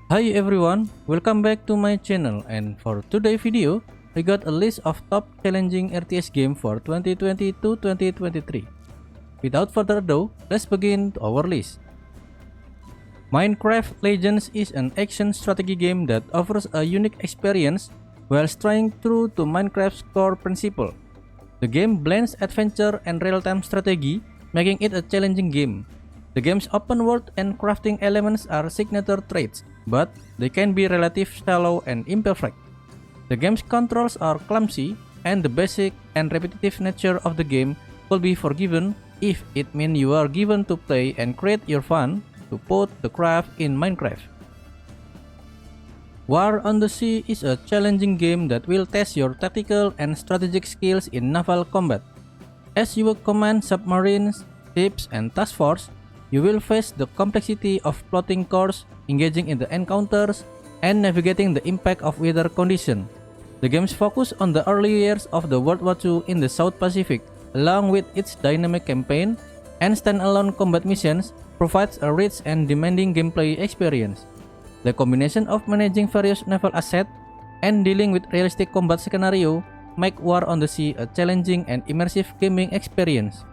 Hi everyone, welcome back to my channel, and for today's video, I got a list of top challenging RTS game for 2020 to 2023. Without further ado, let's begin our list. Minecraft Legends is an action strategy game that offers a unique experience while staying true to Minecraft's core principle. The game blends adventure and real-time strategy, making it a challenging game. The game's open world and crafting elements are signature traits, but they can be relatively shallow and imperfect. The game's controls are clumsy, and the basic and repetitive nature of the game will be forgiven if it means you are given to play and create your fun to put the craft in Minecraft. War on the Sea is a challenging game that will test your tactical and strategic skills in naval combat. As you will command submarines, ships, and task force, you will face the complexity of plotting course, engaging in the encounters, and navigating the impact of weather conditions. The game's focus on the early years of the World War II in the South Pacific, along with its dynamic campaign and standalone combat missions, provides a rich and demanding gameplay experience. The combination of managing various naval assets and dealing with realistic combat scenario make War on the Sea a challenging and immersive gaming experience.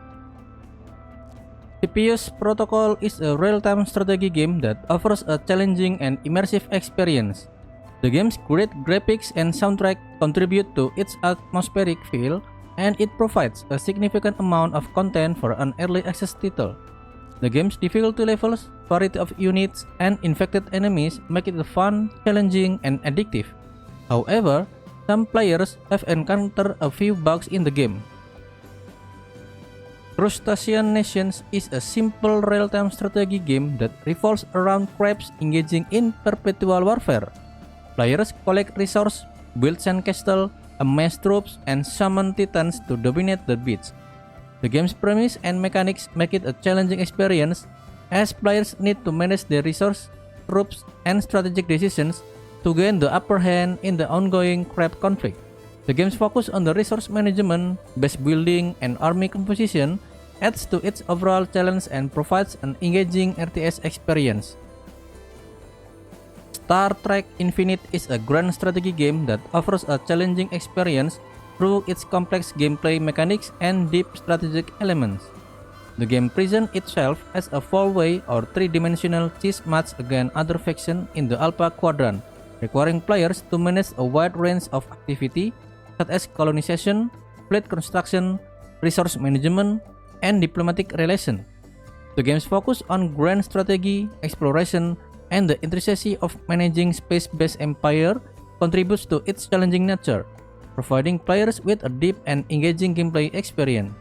Cepheus Protocol is a real-time strategy game that offers a challenging and immersive experience. The game's great graphics and soundtrack contribute to its atmospheric feel, and it provides a significant amount of content for an early access title. The game's difficulty levels, variety of units, and infected enemies make it fun, challenging, and addictive. However, some players have encountered a few bugs in the game. Crustacean Nations is a simple real-time strategy game that revolves around crabs engaging in perpetual warfare. Players collect resources, build sandcastles, amass troops, and summon titans to dominate the beach. The game's premise and mechanics make it a challenging experience, as players need to manage their resources, troops, and strategic decisions to gain the upper hand in the ongoing crab conflict. The game's focus on the resource management, base building, and army composition adds to its overall challenge and provides an engaging RTS experience. Star Trek Infinite is a grand strategy game that offers a challenging experience through its complex gameplay mechanics and deep strategic elements. The game presents itself as a four-way or three-dimensional chess match against other factions in the Alpha Quadrant, requiring players to manage a wide range of activity such as colonization, fleet construction, resource management, and diplomatic relations. The game's focus on grand strategy, exploration, and the intricacy of managing space-based empire contributes to its challenging nature, providing players with a deep and engaging gameplay experience.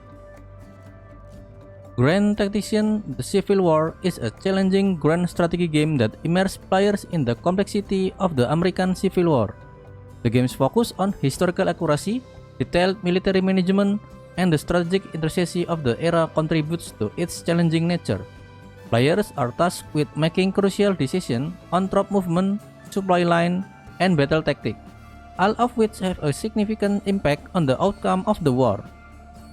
Grand Tactician: The Civil War is a challenging grand strategy game that immerses players in the complexity of the American Civil War. The game's focus on historical accuracy, detailed military management, and the strategic intricacy of the era contributes to its challenging nature. Players are tasked with making crucial decisions on troop movement, supply line, and battle tactics, all of which have a significant impact on the outcome of the war.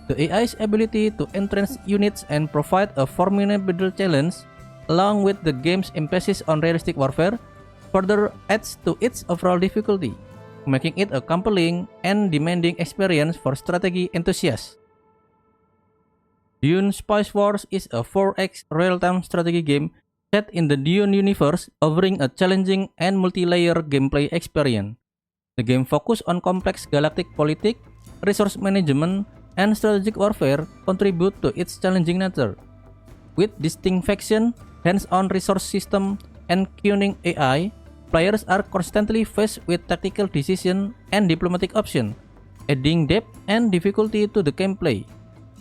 The AI's ability to entrench units and provide a formidable challenge, along with the game's emphasis on realistic warfare, further adds to its overall difficulty, making it a compelling and demanding experience for strategy enthusiasts. Dune Spice Wars is a 4X real-time strategy game set in the Dune universe, offering a challenging and multi-layer gameplay experience. The game focuses on complex galactic politics, resource management, and strategic warfare contribute to its challenging nature. With distinct faction, hands-on resource system, and cunning AI, players are constantly faced with tactical decisions and diplomatic options, adding depth and difficulty to the gameplay.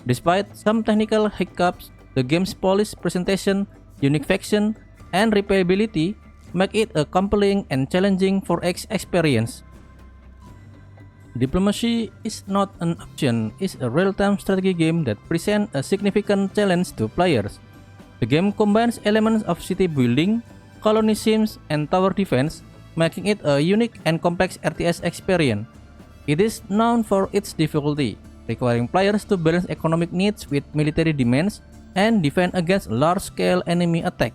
Despite some technical hiccups, the game's polished presentation, unique faction, and replayability make it a compelling and challenging 4X experience. Diplomacy is Not an Option is a real-time strategy game that presents a significant challenge to players. The game combines elements of city building, colony sims, and tower defense, making it a unique and complex RTS experience. It is known for its difficulty, requiring players to balance economic needs with military demands and defend against large-scale enemy attack.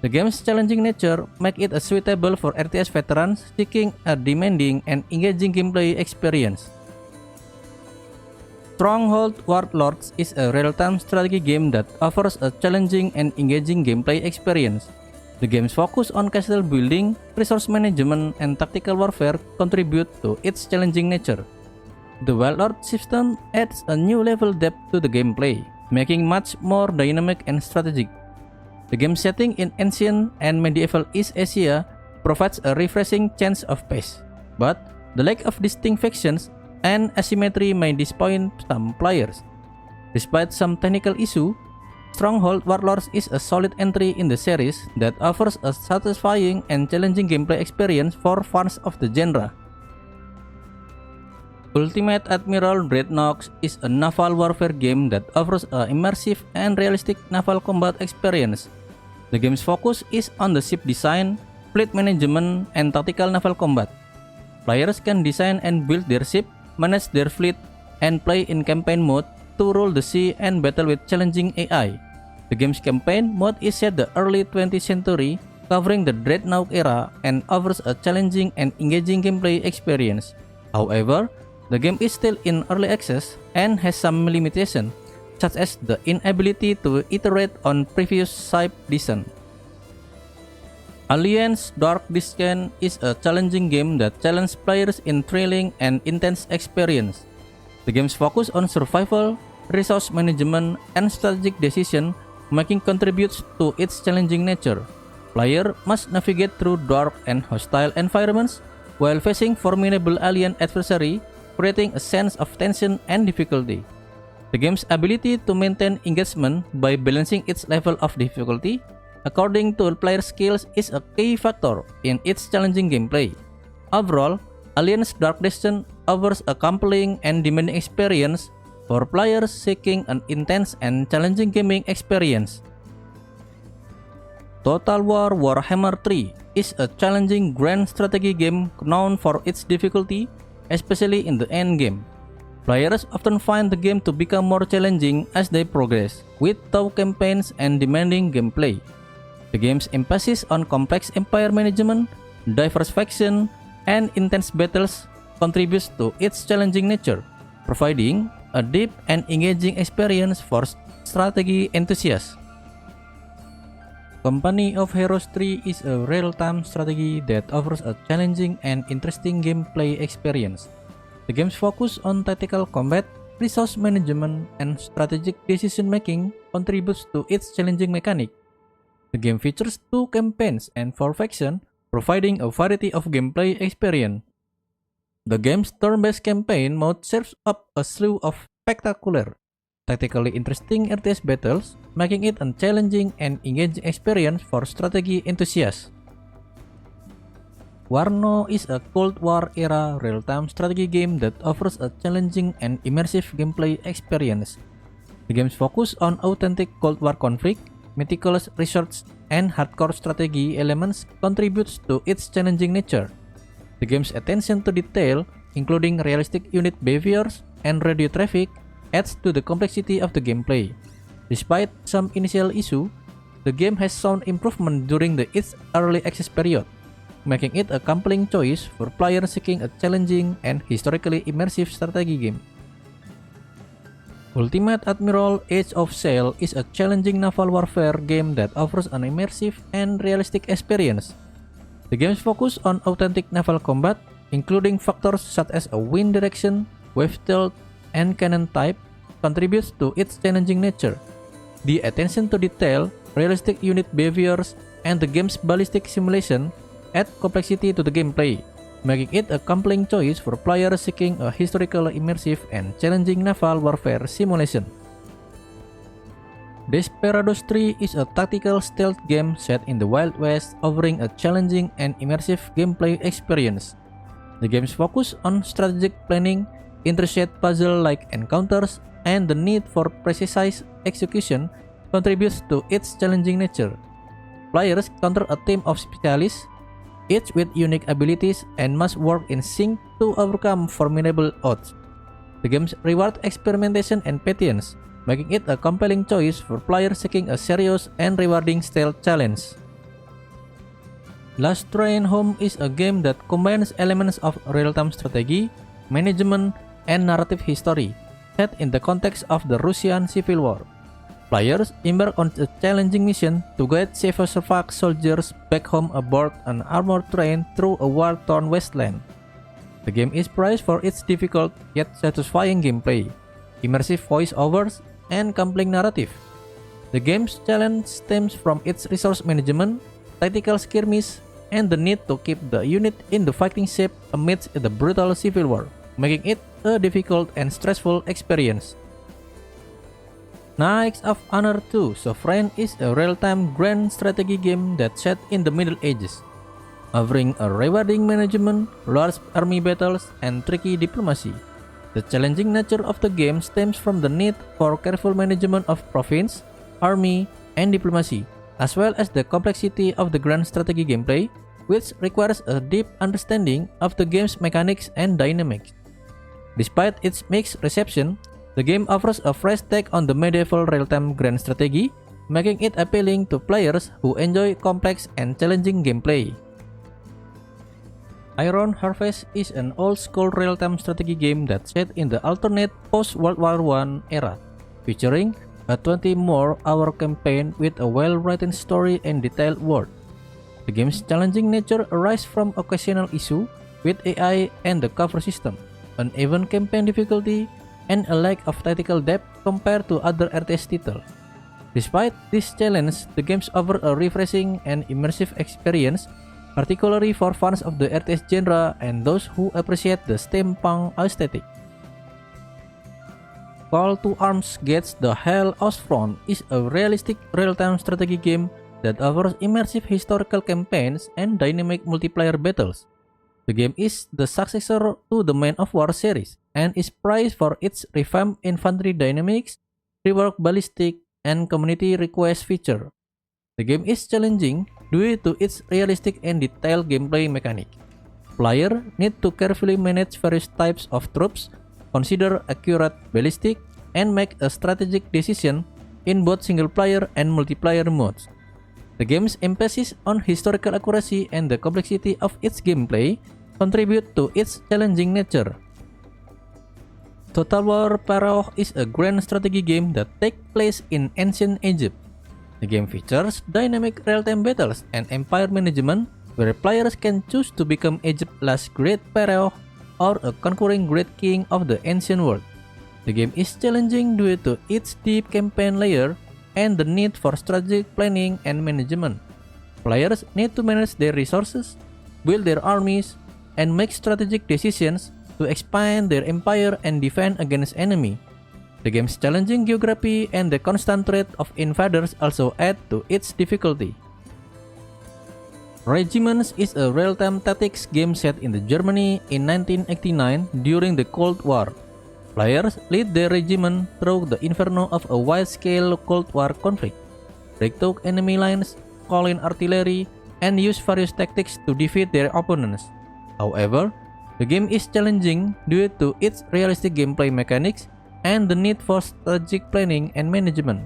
The game's challenging nature make it suitable for RTS veterans seeking a demanding and engaging gameplay experience. Stronghold Warlords is a real-time strategy game that offers a challenging and engaging gameplay experience. The game's focus on castle building, resource management, and tactical warfare contribute to its challenging nature. The Warlord system adds a new level depth to the gameplay, making much more dynamic and strategic. The game setting in ancient and medieval East Asia provides a refreshing change of pace, but the lack of distinct factions and asymmetry may disappoint some players. Despite some technical issue, Stronghold Warlords is a solid entry in the series that offers a satisfying and challenging gameplay experience for fans of the genre. Ultimate Admiral Dreadnought is a naval warfare game that offers an immersive and realistic naval combat experience. The game's focus is on the ship design, fleet management, and tactical naval combat. Players can design and build their ship, manage their fleet, and play in campaign mode to rule the sea and battle with challenging AI. The game's campaign mode is set the early 20th century, covering the Dreadnought era, and offers a challenging and engaging gameplay experience. However, the game is still in early access and has some limitations, such as the inability to iterate on previous ship design. Alliance Dark Descent is a challenging game that challenges players in thrilling and intense experience. The game's focus on survival, resource management, and strategic decision making contributes to its challenging nature. Player must navigate through dark and hostile environments while facing formidable alien adversary, creating a sense of tension and difficulty. The game's ability to maintain engagement by balancing its level of difficulty according to player skills is a key factor in its challenging gameplay. Overall, Alliance Dark Descent offers a compelling and demanding experience for players seeking an intense and challenging gaming experience. Total War Warhammer 3 is a challenging grand strategy game known for its difficulty, especially in the endgame. Players often find the game to become more challenging as they progress, with tough campaigns and demanding gameplay. The game's emphasis on complex empire management, diverse factions, and intense battles contributes to its challenging nature, providing a deep and engaging experience for strategy enthusiasts. Company of Heroes 3 is a real-time strategy that offers a challenging and interesting gameplay experience. The game's focus on tactical combat, resource management, and strategic decision-making contributes to its challenging mechanic. The game features 2 campaigns and 4 factions, providing a variety of gameplay experience. The game's turn-based campaign mode serves up a slew of spectacular, tactically interesting RTS battles, making it a challenging and engaging experience for strategy enthusiasts. Warno is a Cold War era real-time strategy game that offers a challenging and immersive gameplay experience. The game's focus on authentic Cold War conflict, meticulous research, and hardcore strategy elements contributes to its challenging nature. The game's attention to detail, including realistic unit behaviors and radio traffic, adds to the complexity of the gameplay. Despite some initial issues, the game has shown improvement during its early access period, making it a compelling choice for players seeking a challenging and historically immersive strategy game. Ultimate Admiral Age of Sail is a challenging naval warfare game that offers an immersive and realistic experience. The game's focus on authentic naval combat, including factors such as a wind direction, wave tilt, and cannon type, contributes to its challenging nature. The attention to detail, realistic unit behaviors, and the game's ballistic simulation add complexity to the gameplay, making it a compelling choice for players seeking a historical, immersive, and challenging naval warfare simulation. Desperados 3 is a tactical stealth game set in the Wild West, offering a challenging and immersive gameplay experience. The game's focus on strategic planning, intricate puzzle-like encounters, and the need for precise execution contributes to its challenging nature. Players counter a team of specialists, each with unique abilities, and must work in sync to overcome formidable odds. The game's rewards experimentation and patience, making it a compelling choice for players seeking a serious and rewarding stealth challenge. Last Train Home is a game that combines elements of real-time strategy, management, and narrative history, set in the context of the Russian Civil War. Players embark on a challenging mission to guide Czechoslovak soldiers back home aboard an armored train through a war-torn wasteland. The game is praised for its difficult yet satisfying gameplay, immersive voice-overs, and compelling narrative. The game's challenge stems from its resource management, tactical skirmish, and the need to keep the unit in the fighting shape amidst the brutal civil war, making it a difficult and stressful experience. Knights of Honor 2 Sovereign is a real-time grand strategy game that's set in the Middle Ages, offering a rewarding management, large army battles, and tricky diplomacy. The challenging nature of the game stems from the need for careful management of province, army, and diplomacy, as well as the complexity of the grand strategy gameplay, which requires a deep understanding of the game's mechanics and dynamics. Despite its mixed reception, the game offers a fresh take on the medieval real-time grand strategy, making it appealing to players who enjoy complex and challenging gameplay. Iron Harvest is an old-school real-time strategy game that's set in the alternate post-World War I era, featuring a 20-more-hour campaign with a well-written story and detailed world. The game's challenging nature arises from occasional issues with AI and the cover system, uneven campaign difficulty, and a lack of tactical depth compared to other RTS titles. Despite this challenge, the games offer a refreshing and immersive experience, particularly for fans of the RTS genre and those who appreciate the steampunk aesthetic. Call to Arms Gets the Hell Ostfront is a realistic real-time strategy game that offers immersive historical campaigns and dynamic multiplayer battles. The game is the successor to the Man of War series and is praised for its revamped infantry dynamics, reworked ballistic, and community request feature. The game is challenging due to its realistic and detailed gameplay mechanic. Players need to carefully manage various types of troops, consider accurate ballistic, and make a strategic decision in both single-player and multiplayer modes. The game's emphasis on historical accuracy and the complexity of its gameplay contribute to its challenging nature. Total War Pharaoh is a grand strategy game that takes place in ancient Egypt. The game features dynamic real-time battles and empire management where players can choose to become Egypt's last great pharaoh or a conquering great king of the ancient world. The game is challenging due to its deep campaign layer and the need for strategic planning and management. Players need to manage their resources, build their armies, and make strategic decisions to expand their empire and defend against enemy. The game's challenging geography and the constant threat of invaders also add to its difficulty. Regiments is a real-time tactics game set in Germany in 1989 during the Cold War. Players lead their regiment through the inferno of a wide-scale Cold War conflict, break through enemy lines, call in artillery, and use various tactics to defeat their opponents. However, the game is challenging due to its realistic gameplay mechanics and the need for strategic planning and management.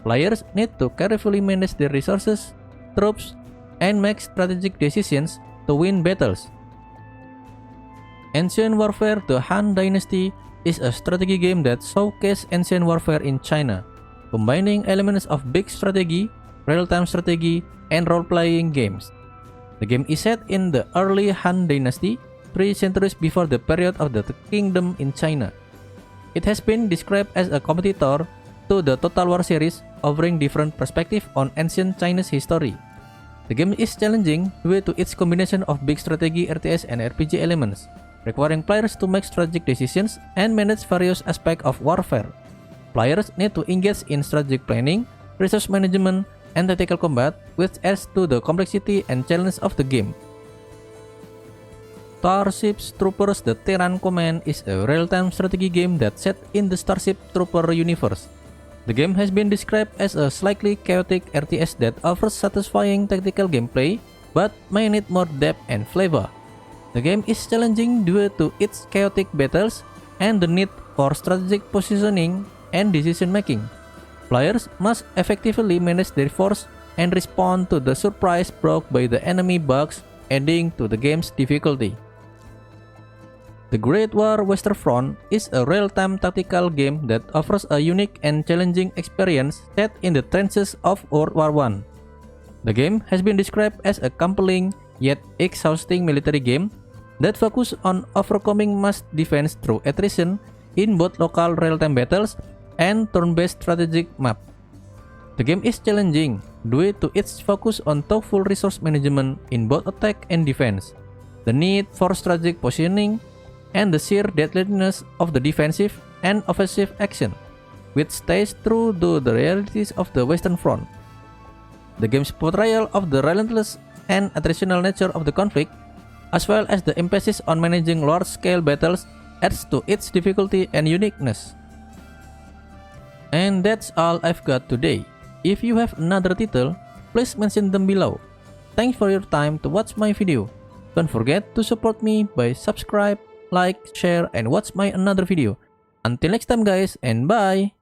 Players need to carefully manage their resources, troops, and make strategic decisions to win battles. Ancient Warfare: The Han Dynasty is a strategy game that showcases ancient warfare in China, combining elements of big strategy, real-time strategy, and role-playing games. The game is set in the early Han Dynasty, 3 centuries before the period of the kingdom in China. It has been described as a competitor to the Total War series, offering different perspectives on ancient Chinese history. The game is challenging due to its combination of big strategy, RTS, and RPG elements, requiring players to make strategic decisions and manage various aspects of warfare. Players need to engage in strategic planning, resource management, and tactical combat, which adds to the complexity and challenge of the game. Starship Troopers: The Terran Command is a real-time strategy game that's set in the Starship Trooper universe. The game has been described as a slightly chaotic RTS that offers satisfying tactical gameplay, but may need more depth and flavor. The game is challenging due to its chaotic battles and the need for strategic positioning and decision-making. Players must effectively manage their force, and respond to the surprise brought by the enemy bugs, adding to the game's difficulty. The Great War Western Front is a real-time tactical game that offers a unique and challenging experience set in the trenches of World War I. The game has been described as a compelling yet exhausting military game that focuses on overcoming mass defense through attrition in both local real-time battles and turn-based strategic map. The game is challenging due to its focus on thoughtful resource management in both attack and defense, the need for strategic positioning, and the sheer deadliness of the defensive and offensive action, which stays true to the realities of the Western Front. The game's portrayal of the relentless and attritional nature of the conflict, as well as the emphasis on managing large-scale battles, adds to its difficulty and uniqueness. And that's all I've got today. If you have another title, please mention them below. Thanks for your time to watch my video. Don't forget to support me by subscribe, like, share, and watch my another video. Until next time guys, and bye!